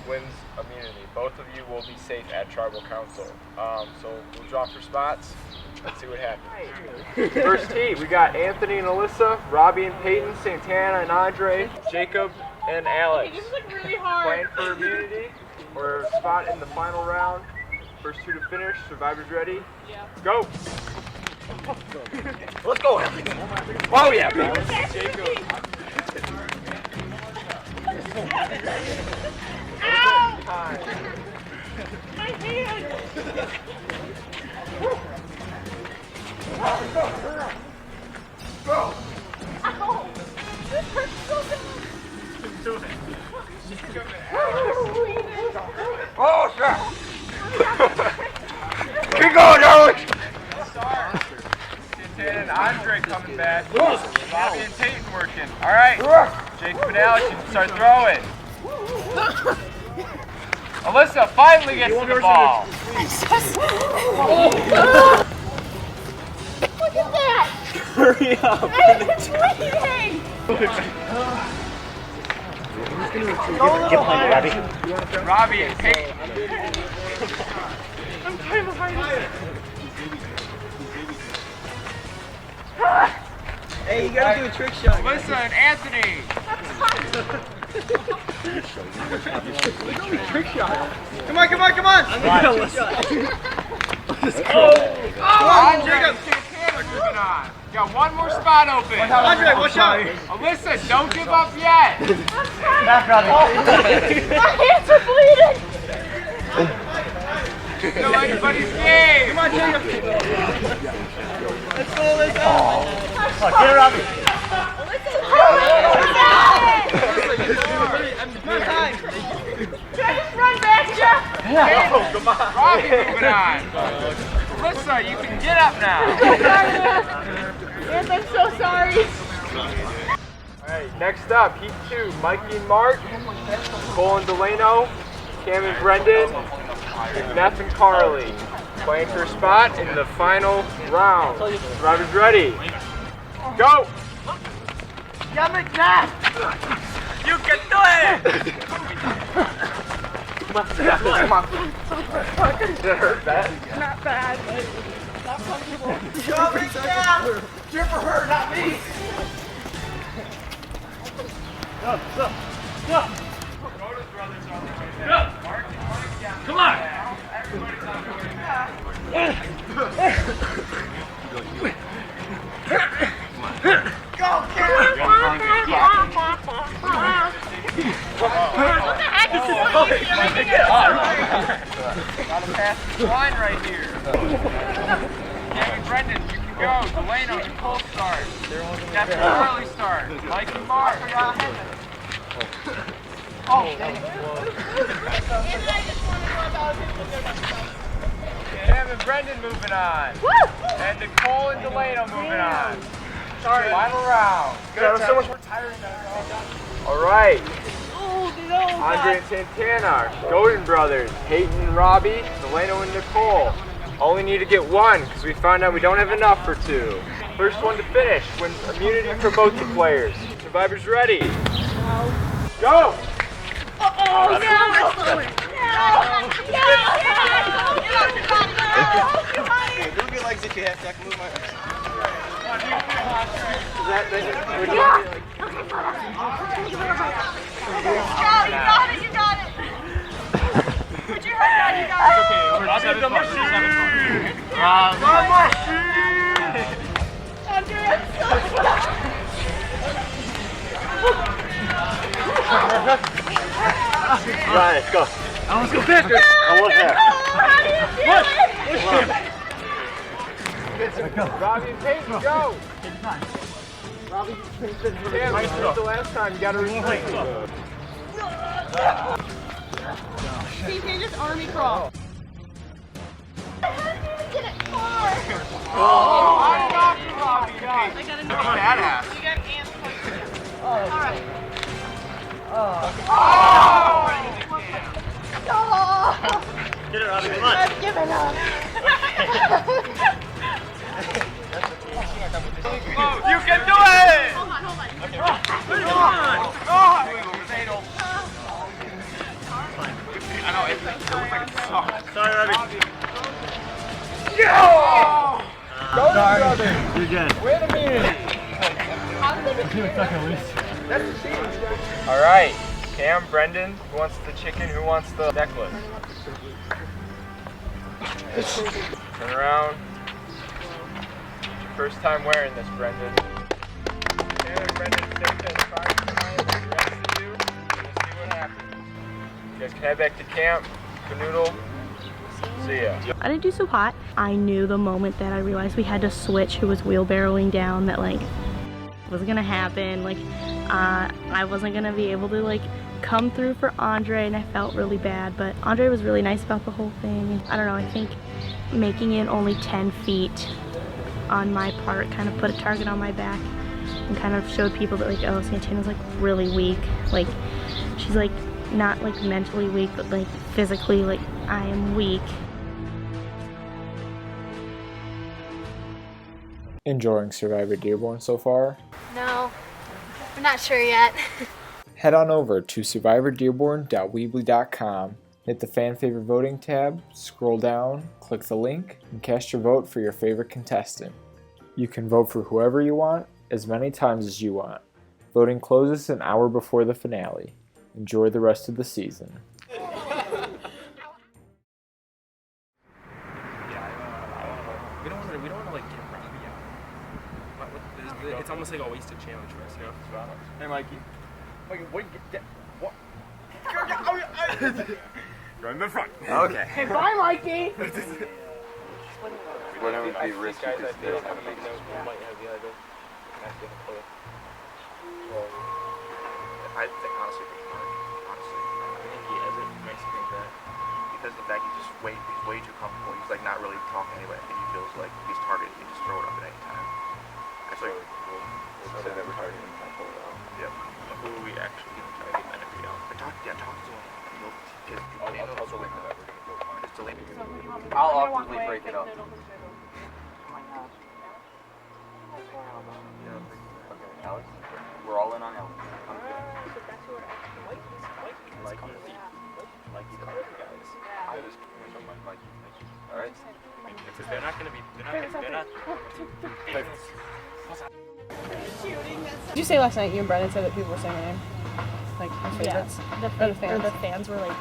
wins immunity. Both of you will be safe at Tribal Council. So we'll draw for spots. Let's see what happens. First heat, we got Anthony and Alyssa, Robbie and Peyton, Santana and Andre, Jacob and Alex. This is like really hard. Playing for immunity or a spot in the final round. First 2 to finish. Survivors ready? Yeah. Go! Let's go, Anthony. Oh yeah, baby. Jacob. Ow! My hand! Go! Ow! This hurts so bad! Do it. Oh, shit! Keep going, Alex! Santana and Andre coming back. Bobby and Peyton working. All right. Jacob and Alex, you can start throwing. Alyssa finally gets to the ball. Look at that! Hurry up. I'm bleeding! Robbie and Peyton. I'm kind of behind it. Hey, you gotta do a trick shot. Alyssa and Anthony. Trick shot. Come on, come on, come on. Andre and Santana moving on. Got one more spot open. Andre, watch out. Alyssa, don't give up yet. My hands are bleeding! Still anybody's game. Come on, Jacob. Let's go, let's go. Get her, Robbie. Can I just run back, Jeff? Yeah. Come on. Robbie moving on. Alyssa, you can get up now. Yes, I'm so sorry. Alright, next up, Heat 2, Mikey and Mark, Cole and Delano, Cam and Brendan, Neff and Carly. Playing for a spot in the final round. Survivors ready. Go! Yeah, McNabb! You can do it! Come on. Did it hurt bad? Not bad, but not comfortable. Go, McNabb! Cheer for her, not me! Go, go, go! Come on! Go, Karen! What the heck is this? Gotta pass the line right here. Cam and Brendan, you can go. Delano, Nicole start. Jeff and Carly start. Mike and Mark. Oh, Cam and Brendan moving on. And Nicole and Delano moving on. Sorry. Final round. That was so much more tiring than I thought. All right. Oh, no. Andre and Santana, Golden Brothers, Peyton and Robbie, Delano and Nicole. Only need to get 1 because we found out we don't have enough for 2. First one to finish wins immunity for both the players. Survivors ready. Go! Oh, no. Move your legs if you have to. I can move my legs. You got it. Put your head down, you got it. Robbie the machine! Right, go. I want to go faster. I want that. Robbie and Peyton, go! Robbie, the last time, you gotta replay. CJ just army crawl. Oh, I got you, Robbie, guys. I got a Badass. You got ants. Alright. Get it, Robbie, come on. I've given up. You can do it! Hold on. Okay. I know, it looks like it sucks. Sorry, Robbie. Yeah! Go to brother. You're good. Wait a minute. That's the cheese. All right, Cam, Brendan, who wants the chicken? Who wants the necklace? Turn around. It's your first time wearing this, Brendan. Cam and Brendan, take this 5 tonight. The rest of you, we'll see what happens. You guys can head back to camp. Canoodle. See ya. I didn't do so hot. I knew the moment that I realized we had to switch who was wheelbarrowing down that like it wasn't gonna happen. Like I wasn't gonna be able to like come through for Andre, and I felt really bad, but Andre was really nice about the whole thing. I don't know, I think making it only 10 feet on my part kind of put a target on my back and kind of showed people that like, oh, Santana's like really weak. Like she's like not like mentally weak, but like physically like I am weak. Enjoying Survivor Dearborn so far? No, we're not sure yet. Head on over to survivordearborn.weebly.com, hit the fan favorite voting tab, scroll down, click the link, and cast your vote for your favorite contestant. You can vote for whoever you want, as many times as you want. Voting closes an hour before the finale. Enjoy the rest of the season. We don't want to like get Robbie out. It's almost like a wasted challenge for us, you know? Hey, Mikey. What? Go in the front. Okay. Hey, bye, Mikey. Whatever would be risky Guys, I because they feel don't have a big might have the other. I think honestly, honestly, I think he has it. Makes you think that because of the fact he's way too comfortable. He's like not really talking anyway. I think he feels like he's targeted. He can just throw it up at any time. I feel like we'll say that we're targeting him. Yep. Who are we actually going to target? Then if we don't, talk to him. I'll awkwardly break it up. Okay, Alex, we're all in on Alex. Mikey, come with you guys. I was Mikey. All right. Because they're not going to be. They're not. Did you say last night you and Brendan said that people were saying your name? Like your favorites? The Or the fans? the fans were like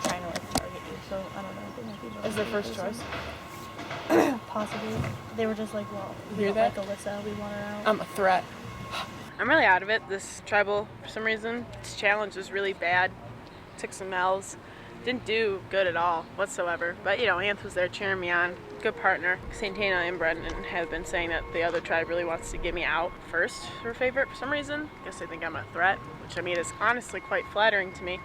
trying to like target you, so I don't know. Is their first choice? Possibly. They were just like, well, we Hear don't that? like Alyssa, we want her out. I'm a threat. I'm really out of it. This tribal, for some reason, this challenge was really bad. Took some L's. Didn't do good at all whatsoever. But you know, Anth was there cheering me on. Good partner. Santana and Brendan have been saying that the other tribe really wants to get me out first for favorite for some reason. Guess they think I'm a threat, which I mean is honestly quite flattering to me.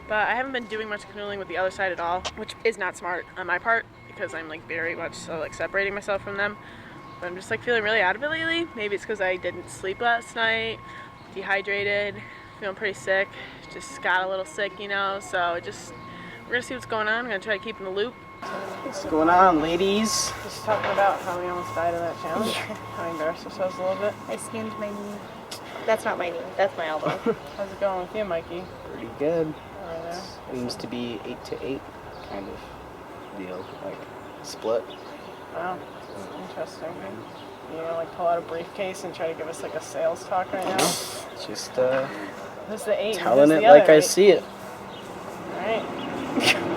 But I haven't been doing much canoodling with the other side at all, which is not smart on my part because I'm like very much so like separating myself from them. But I'm just like feeling really out of it lately. Maybe it's because I didn't sleep last night, dehydrated, feeling pretty sick. Just got a little sick, you know. So we're gonna see what's going on. I'm gonna try to keep in the loop. What's going on, ladies? Just talking about how we almost died in that challenge. How we embarrassed ourselves a little bit. I skinned my knee. That's not my knee. That's my elbow. How's it going with you, Mikey? Pretty good. Over there. seems to be 8-8 kind of deal, like split. Wow, interesting. You gonna like pull out a briefcase and try to give us like a sales talk right now? Just Who's the 8? telling Who's it the other like I 8? see it. Alright. Damn.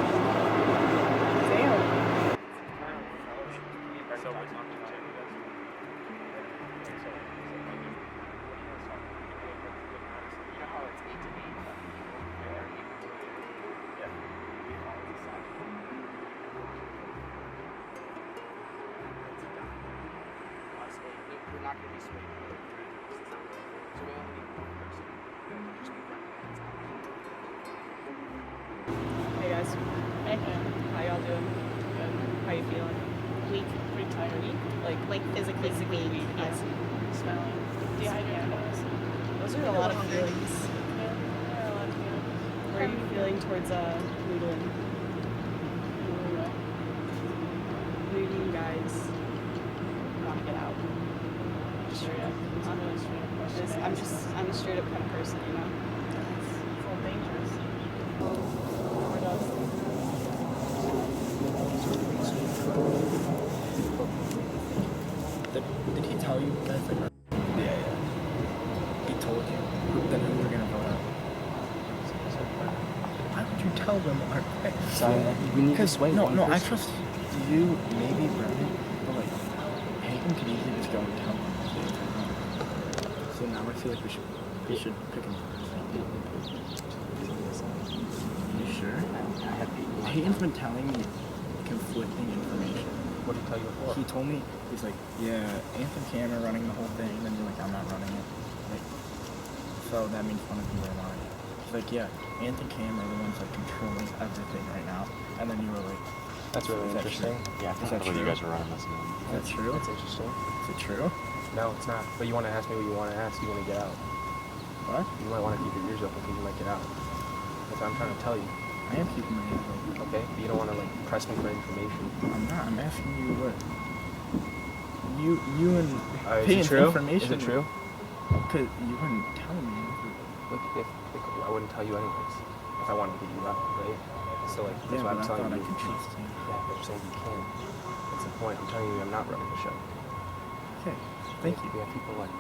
Hey guys. Hey. How y'all doing? Good. How you feeling? Weak. Pretty tired. Like physically weak. Yes. Smelling. Dehydrated. Those are a lot of feelings. Where are you feeling towards noodling? Who do you guys want to get out? Straight up. I'm a straight up kind of person, you know? It's all dangerous. Did he tell you guys? Like, yeah. He told you then who we're gonna vote out. Why would you tell them our picks? Sorry, we need to sway one No, I person. trust you, maybe Brendan, but like Peyton could easily just go and tell them. So now I feel like we should pick him first. You sure? Peyton's been telling me conflicting information. What did he tell you before? He told me, he's like, yeah, Anthony Cam are running the whole thing, and then you're like, I'm not running it. Like, so that means one of you are lying. He's like, yeah, Anthony Cam are the ones like controlling everything right now. And then you were like, That's really is that interesting. true? Yeah, I Is think that that's what true? you guys are running this now. Is that true? That's interesting. Is it true? No, it's not. But you want to ask me what you want to ask, you want to get out. What? You might want to keep your ears open because you might get out. That's what I'm trying to tell you. I am keeping my ears open. Okay? But you don't want to like press me for information. I'm not. I'm asking you what. You and Is it Peyton's true? information. Is it true? Because you wouldn't tell me. Look, if I wouldn't tell you anyways. If I wanted to get you out, right? So like, that's Yeah, why but I'm I telling thought I you. could trust you. Yeah, but I'm saying you can. That's the point. I'm telling you, I'm not running the show. Okay. Thank you. We have people like.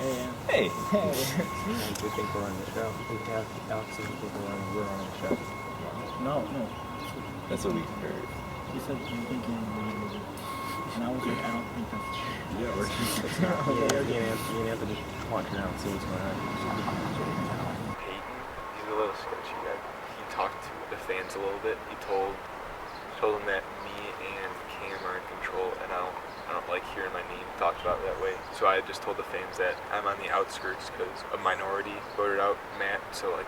Hey. Hey. And we think we're running the show. We have Alex and people we're running the show. No. That's what we heard. He said you think you're running. And I was like, I don't think that's true. Yeah, we're It's not. Me and Anthony walk around and see what's going on. Peyton, he's a little sketchy guy. He talked to the fans a little bit. He told them that me and Cam are in control, and I don't like hearing my name talked about that way. So I just told the fans that I'm on the outskirts because a minority voted out Matt. So like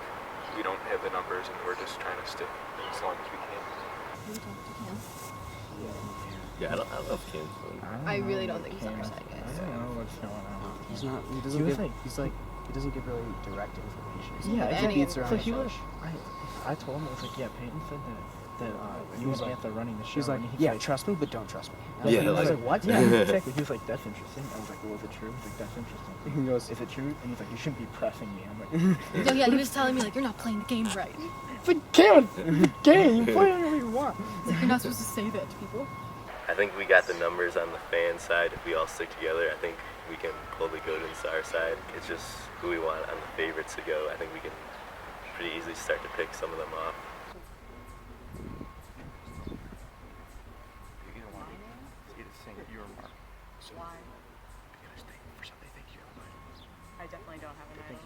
we don't have the numbers, and we're just trying to stick as long as we can. Yeah, I love Cam. I really don't think he's on our side, guys. I don't know what's going on. He's not. He doesn't give. He doesn't give really direct information. Yeah, Any he, information. so he was. I told him, I was like, yeah, Peyton said that you and Anth are running the show. He's like, and he's yeah, like, trust me, but don't trust me. Yeah, I was like, what? yeah, exactly. He was like, that's interesting. I was like, well, is it true? He's like, that's interesting. He goes, is it true? And he's like, you shouldn't be pressing me. I'm like, No, yeah, he was telling me, like, you're not playing the game right. it's like, Cam, game, you play whatever you want. It's like, you're not supposed to say that to people. I think we got the numbers on the fan side. If we all stick together, I think we can pull the Godins to our side. It's just who we want on the favorites to go. I think we can pretty easily start to pick some of them off. I definitely don't have an idea.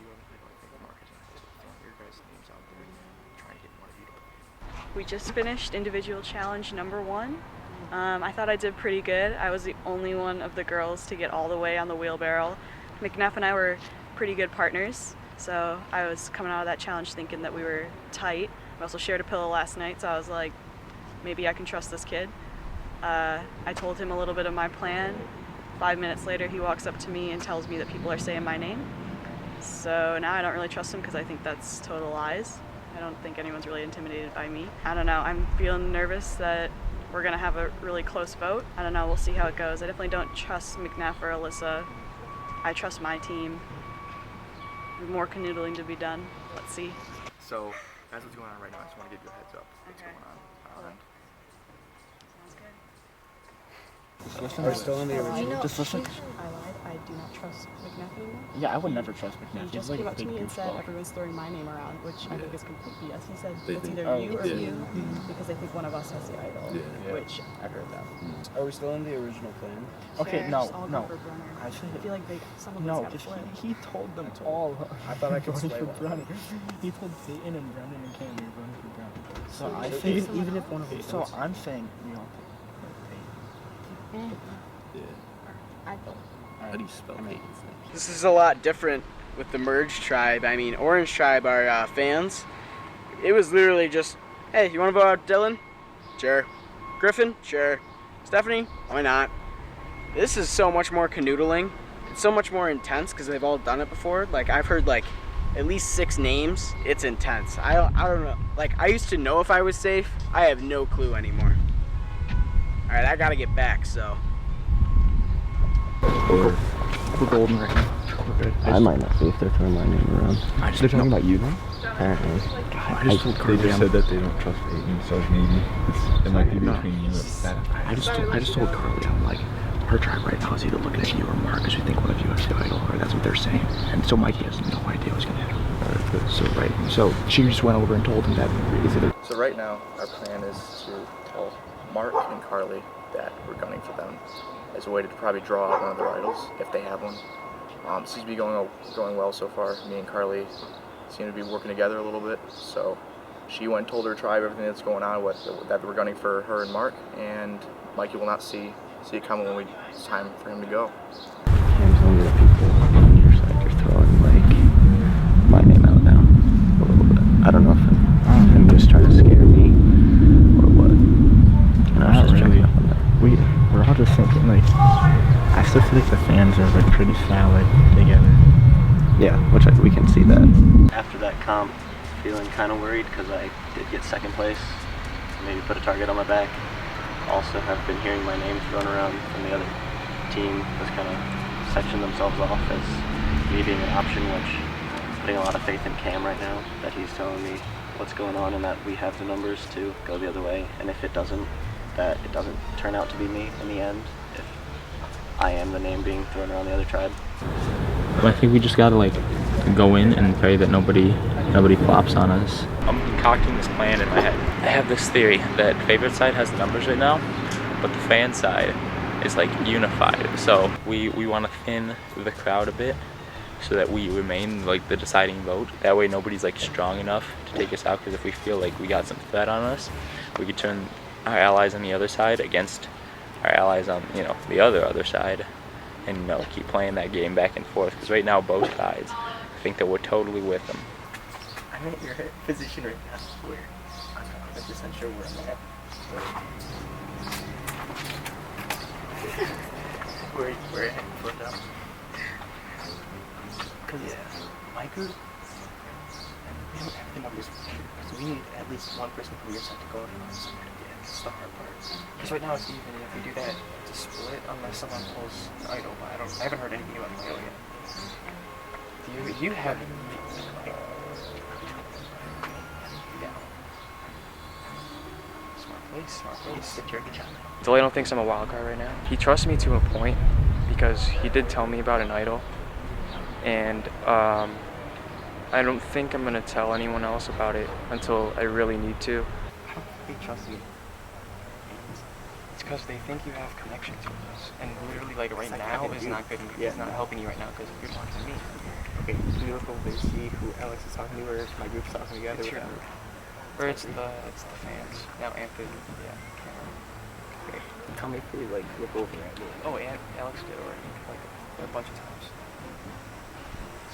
We just finished individual challenge number 1. I thought I did pretty good. I was the only one of the girls to get all the way on the wheelbarrow. McNeff and I were pretty good partners, so I was coming out of that challenge thinking that we were tight. We also shared a pillow last night, so I was like, maybe I can trust this kid. I told him a little bit of my plan. 5 minutes later, he walks up to me and tells me that people are saying my name. So now I don't really trust him because I think that's total lies. I don't think anyone's really intimidated by me. I don't know, I'm feeling nervous that we're gonna have a really close vote. I don't know, we'll see how it goes. I definitely don't trust McNeff or Alyssa. I trust my team. More canoodling to be done. Let's see. So That's what's going on right now. I just want to give you a heads up. What's going on? Are we still in the original? Just listen. I lied. I do not trust McNabb anymore. Yeah, I would never trust He McNabb. just He's like came a up to big me and said goofball. everyone's throwing my name around, which I think is complete BS. He said They it's think- either you or yeah. you because they think one of us has the idol, Yeah. which I heard that. Are we still in the original plan? Sure, Okay, just no, all no. go for Brunner. I I feel like some of us No, got because split. he told them all. I thought I could Voting sway for one. Brunner. He told Peyton and Brendan and Cam you're voting for Brunner. So So I even- think even if one of them So votes- I'm saying I thought. How do you spell Peyton's name? This is a lot different with the Merge Tribe. I mean, Orange Tribe are fans. It was literally just, hey, you want to vote out Dylan? Sure. Griffin? Sure. Stephanie? Why not? This is so much more canoodling. It's so much more intense because they've all done it before. Like, I've heard, like, at least 6 names. It's intense. I don't know. Like, I used to know if I was safe. I have no clue anymore. All right, I got to get back, so. we're golden right now. We're good. I might not be if they're throwing my name around. They're talking about you now? Apparently. I just they just said that they don't trust Peyton, so maybe it might be between you and that. I just told Carly, I'm like, our tribe right now is either looking at you or Mark because we think one of you is the idol, or that's what they're saying. And so Mikey has no idea what's going to happen. So she just went over and told him that it's either. So right now, our plan is to tell Mark and Carly that we're gunning for them as a way to probably draw out one of their idols if they have one. Seems to be going well so far. Me and Carly seem to be working together a little bit. So she went and told her tribe everything that's going on, that we're gunning for her and Mark, and Mikey will not see it coming when it's time for him to go. Cam's one of the people on your side are throwing like my name out now a little bit. I don't know if I'm just trying to scare me or what. And I was just trying to up on that. We're all just thinking, like, I still feel like the fans are like pretty solid together. Yeah, which we can see that. After that comp, feeling kind of worried because I did get second place. Maybe put a target on my back. Also have been hearing my name thrown around from the other team that's kind of sectioned themselves off as me being an option, which I'm putting a lot of faith in Cam right now, that he's telling me what's going on and that we have the numbers to go the other way. And if it doesn't, that it doesn't turn out to be me in the end, if I am the name being thrown around the other tribe. I think we just gotta like go in and pray that nobody flops on us. I'm concocting this plan in my head. I have this theory that favorite side has the numbers right now, but the fan side is like unified. So we want to thin the crowd a bit so that we remain like the deciding vote. That way nobody's like strong enough to take us out, because if we feel like we got some threat on us, we could turn our allies on the other side against our allies on the other side, and keep playing that game back and forth, because right now both sides think that we're totally with them. I'm at your position right now. Where? I'm not 100% sure where I'm at. Where I put up. Because my group, we don't have the numbers for sure. Because we need at least one person from your side to go around. That's the hard part. Because right now it's even if we do that to split, unless someone pulls the idol. But I haven't heard anything about the idol yet. You have. Smart place. Good job. Delano thinks I'm a wild card right now. He trusts me to a point because he did tell me about an idol, and I don't think I'm gonna tell anyone else about it until I really need to. I don't think they trust you. It's because they think you have connections with us, and literally like right now is not good. It's not helping you right now because you're talking to me. Okay, beautiful. They see who Alex is talking to, or if my group's talking together. It's your whatever. Or it's the fans. Now Anthony, Okay. Tell me if they like look over at me. Oh, and Alex did already, like a bunch of times.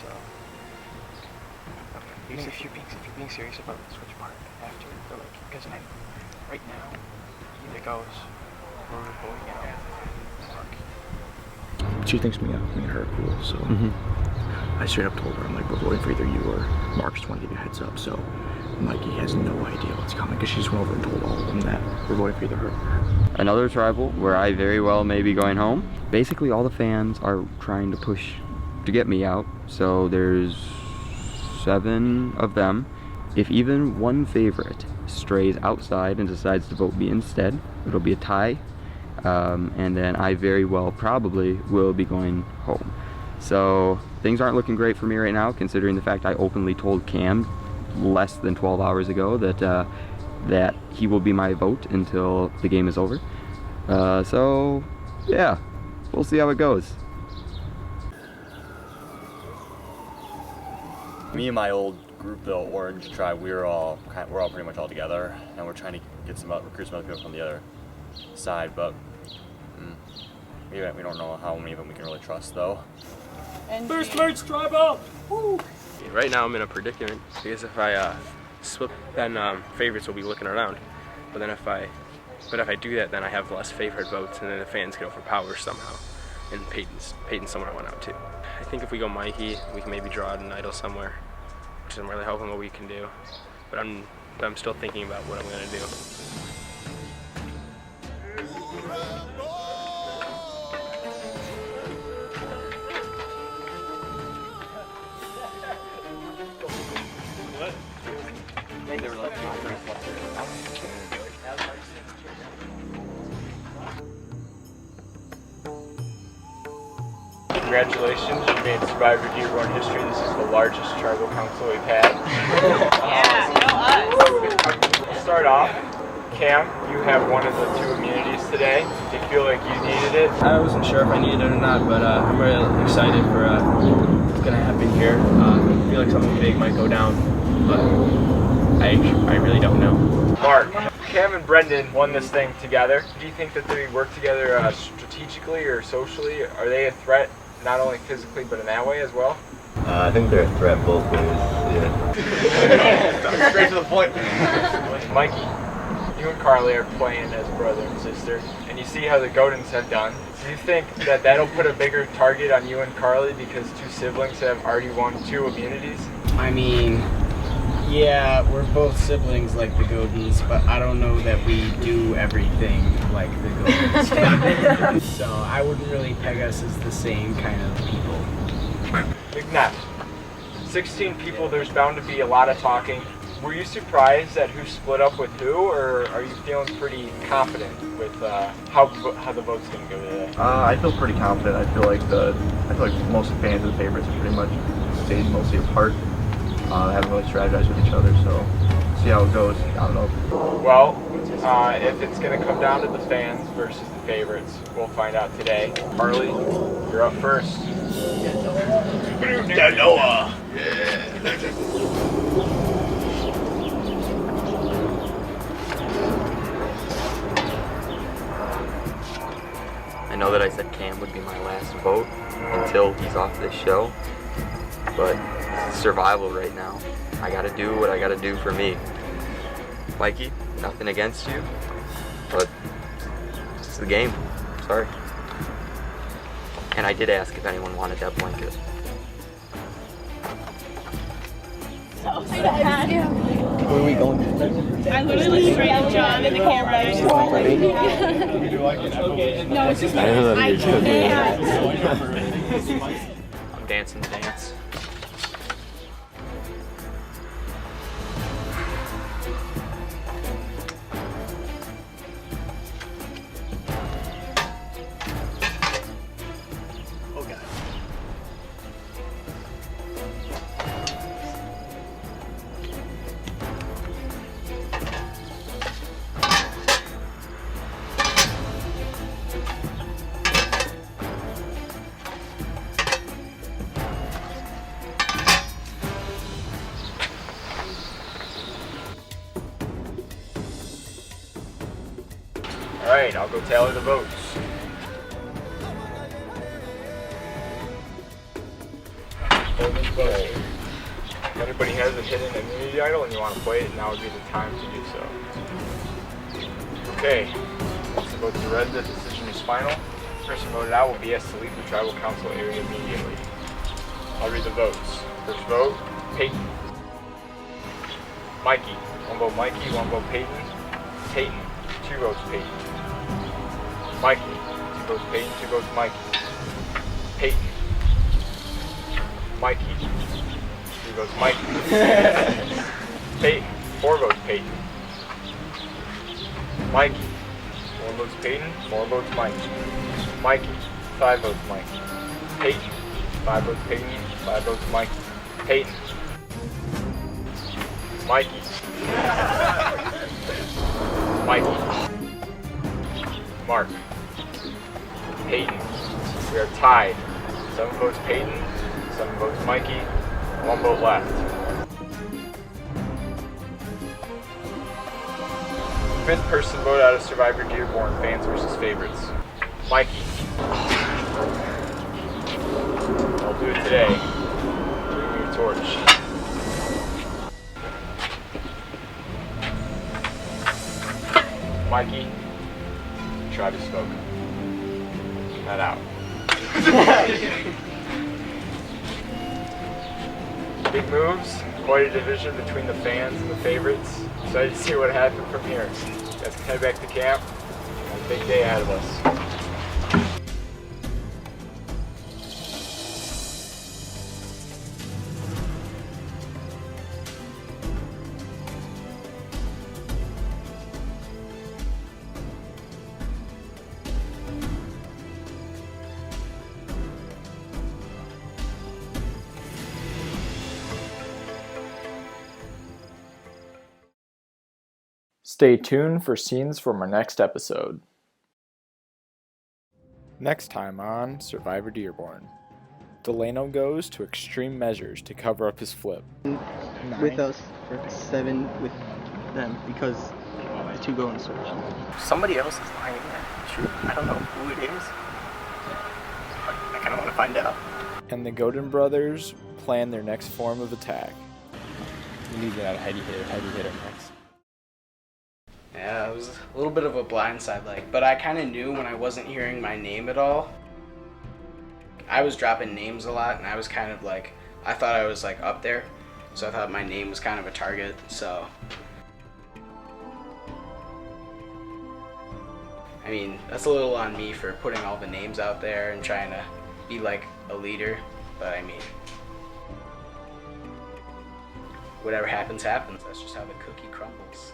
So, okay. If you're being serious about the switch part after, or like, because right now, either goes, or we're going out. Mark. She thinks me and her are cool, so I straight up told her, I'm like, we're voting for either you or Mark. Just want to give you a heads up. So Mikey has no idea what's coming because she just went over and told all of them that we're voting for either her. Another tribal where I very well may be going home. Basically all the fans are trying to push to get me out. So there's 7 of them. if even one favorite strays outside and decides to vote me instead, it'll be a tie, and then I very well probably will be going home. So things aren't looking great for me right now, considering the fact I openly told Cam less than 12 hours ago that that he will be my vote until the game is over. So yeah, we'll see how it goes. Me and my old group, the Orange Tribe, we're all pretty much all together, and we're trying to get recruit some other people from the other side, but we don't know how many of them we can really trust, though. First Merch Tribe up! Woo! Right now I'm in a predicament because if I split, then favorites will be looking around. But then if I do that, then I have less favorite votes, and then the fans get overpowered somehow. And Peyton's someone I want out to. I think if we go Mikey, we can maybe draw out an idol somewhere, which I'm really hoping what we can do. But I'm still thinking about what I'm gonna do. Congratulations, you made Survivor Dearborn history. This is the largest tribal council we've had. We'll start off. Cam, you have one of the 2 immunities today. Do you feel like you needed it? I wasn't sure if I needed it or not, but I'm really excited for what's going to happen here. I feel like something big might go down, but I really don't know. Mark, Cam and Brendan won this thing together. Do you think that they work together strategically or socially? Are they a threat, not only physically, but in that way as well? I think they're a threat both ways, yeah. Straight to the point. Mikey, you and Carly are playing as brother and sister, and you see how the Godins have done. Do you think that that'll put a bigger target on you and Carly because 2 siblings have already won 2 immunities? I mean, yeah, we're both siblings like the Godins, but I don't know that we do everything like the Godins. So I wouldn't really peg us as the same kind of people. McNabb, 16 people, there's bound to be a lot of talking. Were you surprised at who split up with who, or are you feeling pretty confident with how the vote's going to go today? I feel pretty confident. I feel like most fans of the favorites are pretty much stayed mostly apart. Haven't really strategized with each other, so see how it goes. I don't know. Well, if it's going to come down to the fans versus the favorites, we'll find out today. Harley, you're up first. Noah. I know that I said Cam would be my last vote until he's off this show, but it's survival right now. I gotta do what I gotta do for me. Mikey, nothing against you, but it's the game. Sorry. And I did ask if anyone wanted that blanket. Where are we going? I literally straight to John in the camera. No, it's just I can't. I'm dancing the dance. Alright, I'll go tally the votes. Everybody has a hidden immunity idol and you want to play it, now would be the time to do so. Okay, once the votes are read, the decision is final. The person voted out will be asked to leave the tribal council area immediately. I'll read the votes. First vote, Peyton. Mikey. 1 vote Mikey, 1 vote Peyton. Peyton. 2 votes Peyton. Mikey. 2 votes Peyton, 2 votes Mikey. Peyton. Mikey. 3 votes Mikey. Peyton. 4 votes Peyton. Mikey. 4 votes Peyton. 4 votes Mikey. Mikey. 5 votes Mikey. Peyton. 5 votes Peyton. 5 votes Mikey. Peyton. Mikey. Mikey. Mark. Peyton. We are tied. 7 votes Peyton, 7 votes Mikey, 1 vote left. Fifth person voted out of Survivor Dearborn, fans versus favorites. Mikey. I'll do it today. Bring me your torch. Mikey. Travis spoke. Not out. Big moves, quite a division between the fans and the favorites. Excited to see what happened from here. Guys can head back to camp. Got a big day ahead of us. Stay tuned for scenes from our next episode. Next time on Survivor Dearborn. Delano goes to extreme measures to cover up his flip. With us for 7 with them because the 2 go in search. Somebody else is lying there. True. I don't know who it is. I kind of want to find out. And the Godin brothers plan their next form of attack. We need to get out a heavy hitter next. Yeah, it was a little bit of a blindside, but I kind of knew when I wasn't hearing my name at all. I was dropping names a lot, and I was kind of I thought I was up there, so I thought my name was kind of a target, so. I mean, that's a little on me for putting all the names out there and trying to be a leader, but I mean, whatever happens, happens. That's just how the cookie crumbles.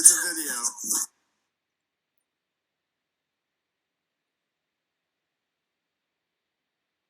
It's a video.